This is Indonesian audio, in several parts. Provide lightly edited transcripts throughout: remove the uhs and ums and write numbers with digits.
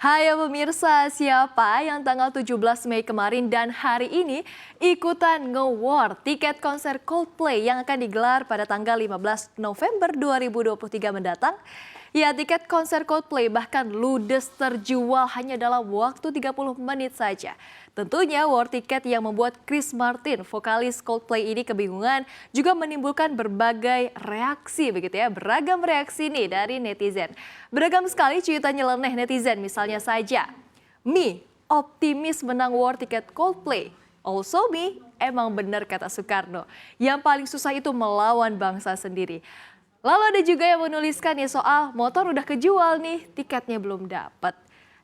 Hai pemirsa, siapa yang tanggal 17 Mei kemarin dan hari ini ikutan nge-war tiket konser Coldplay yang akan digelar pada tanggal 15 November 2023 mendatang? Ya, tiket konser Coldplay bahkan ludes terjual hanya dalam waktu 30 menit saja. Tentunya war tiket yang membuat Chris Martin, vokalis Coldplay ini kebingungan, juga menimbulkan berbagai reaksi begitu ya, beragam reaksi nih dari netizen. Beragam sekali cuitan nyeleneh netizen, misalnya saja, "Me, optimis menang war tiket Coldplay. Also me, emang benar kata Soekarno. Yang paling susah itu melawan bangsa sendiri." Lalu ada juga yang menuliskan ya soal motor udah kejual nih, tiketnya belum dapat.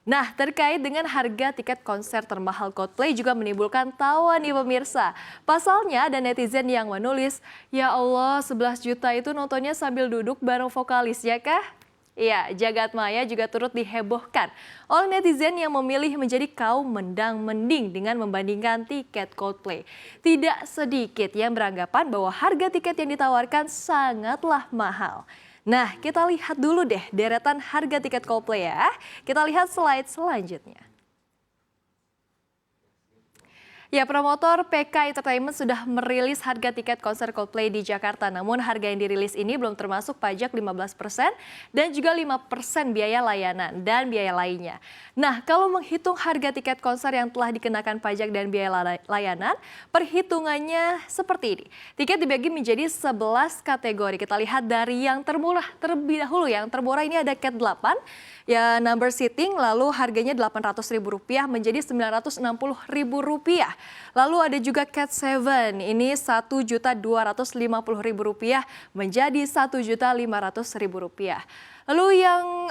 Nah, terkait dengan harga tiket konser termahal Coldplay juga menimbulkan tawa nih pemirsa. Pasalnya ada netizen yang menulis, "Ya Allah, 11 juta itu nontonnya sambil duduk bareng vokalis ya kah?" Ya, jagat maya juga turut dihebohkan oleh netizen yang memilih menjadi kaum mendang-mending dengan membandingkan tiket Coldplay. Tidak sedikit yang beranggapan bahwa harga tiket yang ditawarkan sangatlah mahal. Nah, kita lihat dulu deh deretan harga tiket Coldplay ya. Kita lihat slide selanjutnya. Ya, promotor PK Entertainment sudah merilis harga tiket konser Coldplay di Jakarta. Namun harga yang dirilis ini belum termasuk pajak 15% dan juga 5% biaya layanan dan biaya lainnya. Nah, kalau menghitung harga tiket konser yang telah dikenakan pajak dan biaya layanan, perhitungannya seperti ini. Tiket dibagi menjadi 11 kategori. Kita lihat dari yang termurah terlebih dahulu. Yang termurah ini ada Cat 8, ya number seating, lalu harganya Rp800.000 menjadi Rp960.000. Lalu ada juga Cat 7, ini Rp1.250.000 menjadi Rp1.500.000. Lalu yang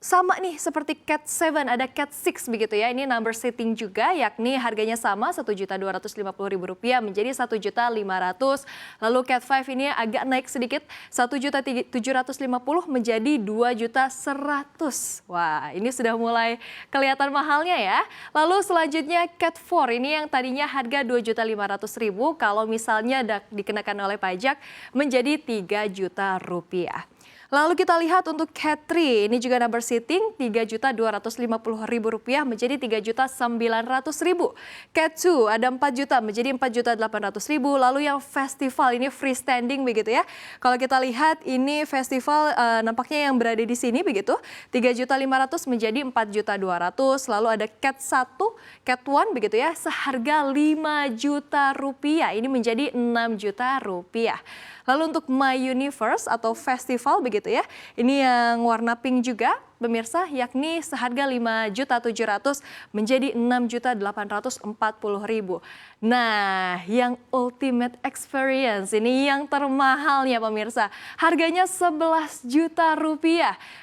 sama nih seperti Cat 7, ada Cat 6 begitu ya, ini number seating juga, yakni harganya sama Rp1.250.000 menjadi Rp1.500.000. Lalu Cat 5 ini agak naik sedikit, Rp1.750.000 menjadi Rp2.100.000. Wah, ini sudah mulai kelihatan mahalnya ya. Lalu selanjutnya Cat 4, ini yang tadinya harga Rp2.500.000, kalau misalnya dikenakan oleh pajak menjadi Rp3.000.000. Lalu kita lihat untuk Cat 3, ini juga number seating Rp3.250.000 menjadi Rp3.900.000. Cat 2 ada 4 juta menjadi Rp4.800.000. Lalu yang festival ini freestanding begitu ya. Kalau kita lihat ini festival nampaknya yang berada di sini begitu. Rp3.500.000 menjadi Rp4.200.000. Lalu ada Cat 1, Cat 1 begitu ya, seharga Rp5 juta. Ini menjadi Rp6 juta. Lalu untuk My Universe atau festival begitu ya, ini yang warna pink juga pemirsa, yakni seharga Rp5.700.000 menjadi Rp6.840.000. Nah, yang Ultimate Experience ini yang termahalnya pemirsa, harganya Rp11 juta.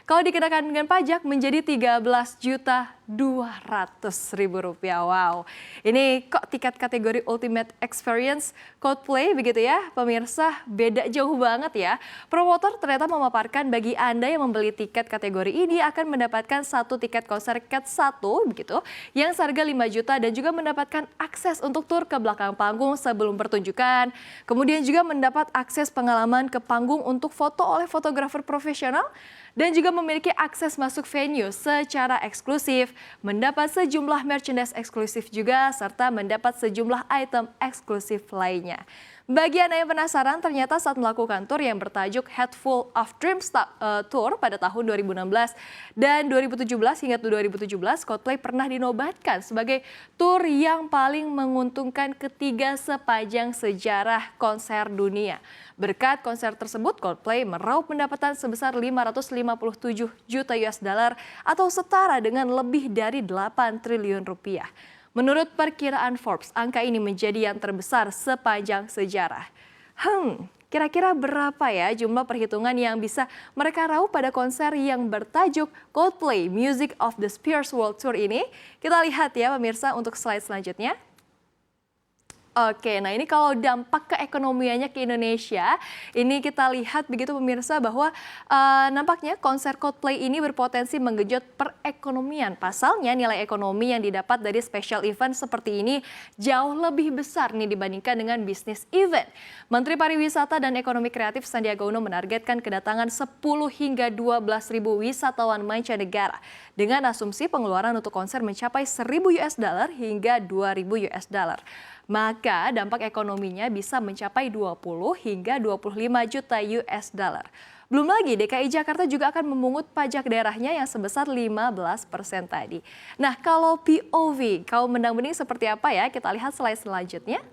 Kalau dikenakan dengan pajak menjadi Rp13.200.000. Wow, ini kok tiket kategori Ultimate Experience Coldplay begitu ya pemirsa, beda jauh banget ya. Promotor ternyata memaparkan bagi Anda yang membeli tiket kategori ini akan mendapatkan satu tiket konser Cat 1 begitu yang seharga Rp5 juta dan juga mendapatkan akses untuk tur ke belakang panggung sebelum pertunjukan. Kemudian juga mendapat akses pengalaman ke panggung untuk foto oleh fotografer profesional dan juga memiliki akses masuk venue secara eksklusif, mendapat sejumlah merchandise eksklusif juga serta mendapat sejumlah item eksklusif lainnya. Bagi Anda yang penasaran, ternyata saat melakukan tur yang bertajuk Head Full of Dreams Tour pada tahun 2016 dan 2017 hingga 2017, Coldplay pernah dinobatkan sebagai tur yang paling menguntungkan ketiga sepanjang sejarah konser dunia. Berkat konser tersebut, Coldplay meraup pendapatan sebesar 557 juta US dollar atau setara dengan lebih dari 8 triliun rupiah. Menurut perkiraan Forbes, angka ini menjadi yang terbesar sepanjang sejarah. Kira-kira berapa ya jumlah perhitungan yang bisa mereka raup pada konser yang bertajuk Coldplay Music of the Spheres World Tour ini? Kita lihat ya pemirsa untuk slide selanjutnya. Oke, nah ini kalau dampak keekonomiannya ke Indonesia, ini kita lihat begitu pemirsa bahwa nampaknya konser Coldplay ini berpotensi menggenjot perekonomian. Pasalnya nilai ekonomi yang didapat dari special event seperti ini jauh lebih besar nih dibandingkan dengan bisnis event. Menteri Pariwisata dan Ekonomi Kreatif Sandiaga Uno menargetkan kedatangan 10 hingga 12 ribu wisatawan mancanegara dengan asumsi pengeluaran untuk konser mencapai 1.000 US dollar hingga 2.000 US dollar. Maka dampak ekonominya bisa mencapai 20 hingga 25 juta US dollar. Belum lagi DKI Jakarta juga akan memungut pajak daerahnya yang sebesar 15% tadi. Nah, kalau POV, kaum mendang-mending seperti apa ya? Kita lihat slide selanjutnya.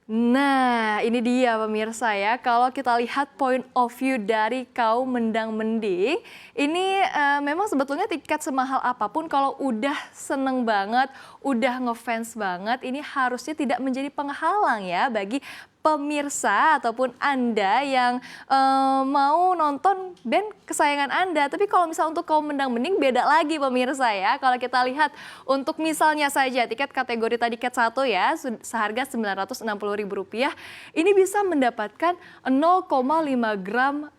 Nah, ini dia pemirsa ya. Kalau kita lihat point of view dari kaum mendang-mending, ini memang sebetulnya tiket semahal apapun kalau udah seneng banget, udah ngefans banget, ini harusnya tidak menjadi penghalang ya bagi pemirsa ataupun Anda yang mau nonton band kesayangan Anda. Tapi kalau misalnya untuk kaum mendang-mending beda lagi pemirsa ya. Kalau kita lihat untuk misalnya saja tiket kategori tadi tiket 1 ya seharga Rp960.000, ini bisa mendapatkan 0,5 gram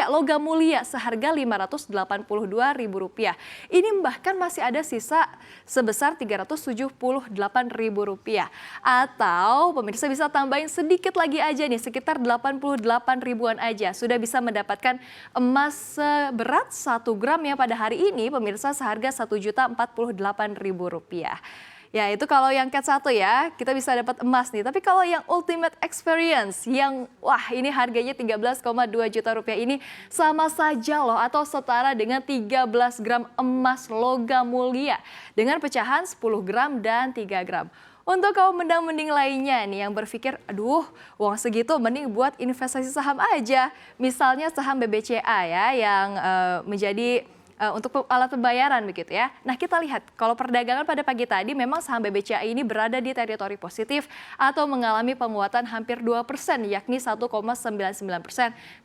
logam mulia seharga Rp582.000. Ini bahkan masih ada sisa sebesar Rp378.000. Atau pemirsa bisa tambahin sedikit lagi aja nih, sekitar 88 ribuan aja. Sudah bisa mendapatkan emas seberat 1 gram ya pada hari ini pemirsa seharga Rp1.048.000. Ya itu kalau yang cat 1 ya, kita bisa dapat emas nih. Tapi kalau yang ultimate experience, yang wah ini harganya 13,2 juta rupiah ini sama saja loh atau setara dengan 13 gram emas logam mulia dengan pecahan 10 gram dan 3 gram. Untuk kaum mendang-mending lainnya nih yang berpikir, aduh uang segitu mending buat investasi saham aja. Misalnya saham BBCA ya yang menjadi untuk alat pembayaran begitu ya. Nah kita lihat kalau perdagangan pada pagi tadi memang saham BBCA ini berada di teritori positif atau mengalami penguatan hampir 2% yakni 1,99%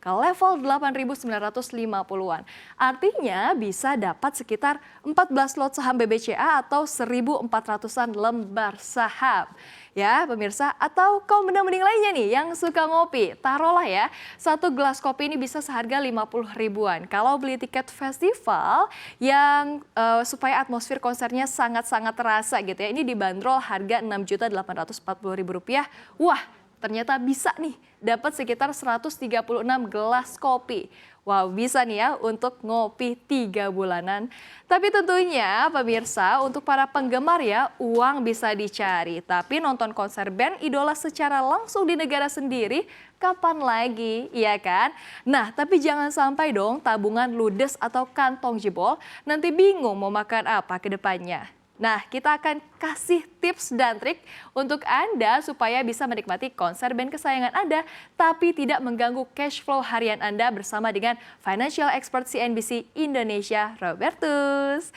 ke level 8.950-an. Artinya bisa dapat sekitar 14 lot saham BBCA atau 1.400-an lembar saham. Ya pemirsa, atau kaum mendang-mending lainnya nih yang suka ngopi, taruhlah ya, 1 gelas kopi ini bisa seharga 50 ribuan. Kalau beli tiket festival yang supaya atmosfer konsernya sangat-sangat terasa gitu ya, ini dibanderol harga Rp6.840.000. Wah, ternyata bisa nih dapat sekitar 136 gelas kopi. Wow, bisa nih ya untuk ngopi 3 bulanan. Tapi tentunya pemirsa untuk para penggemar ya uang bisa dicari. Tapi nonton konser band idola secara langsung di negara sendiri kapan lagi, iya kan? Nah tapi jangan sampai dong tabungan ludes atau kantong jebol nanti bingung mau makan apa ke depannya. Nah, kita akan kasih tips dan trik untuk Anda supaya bisa menikmati konser band kesayangan Anda, tapi tidak mengganggu cash flow harian Anda bersama dengan financial expert CNBC Indonesia, Robertus.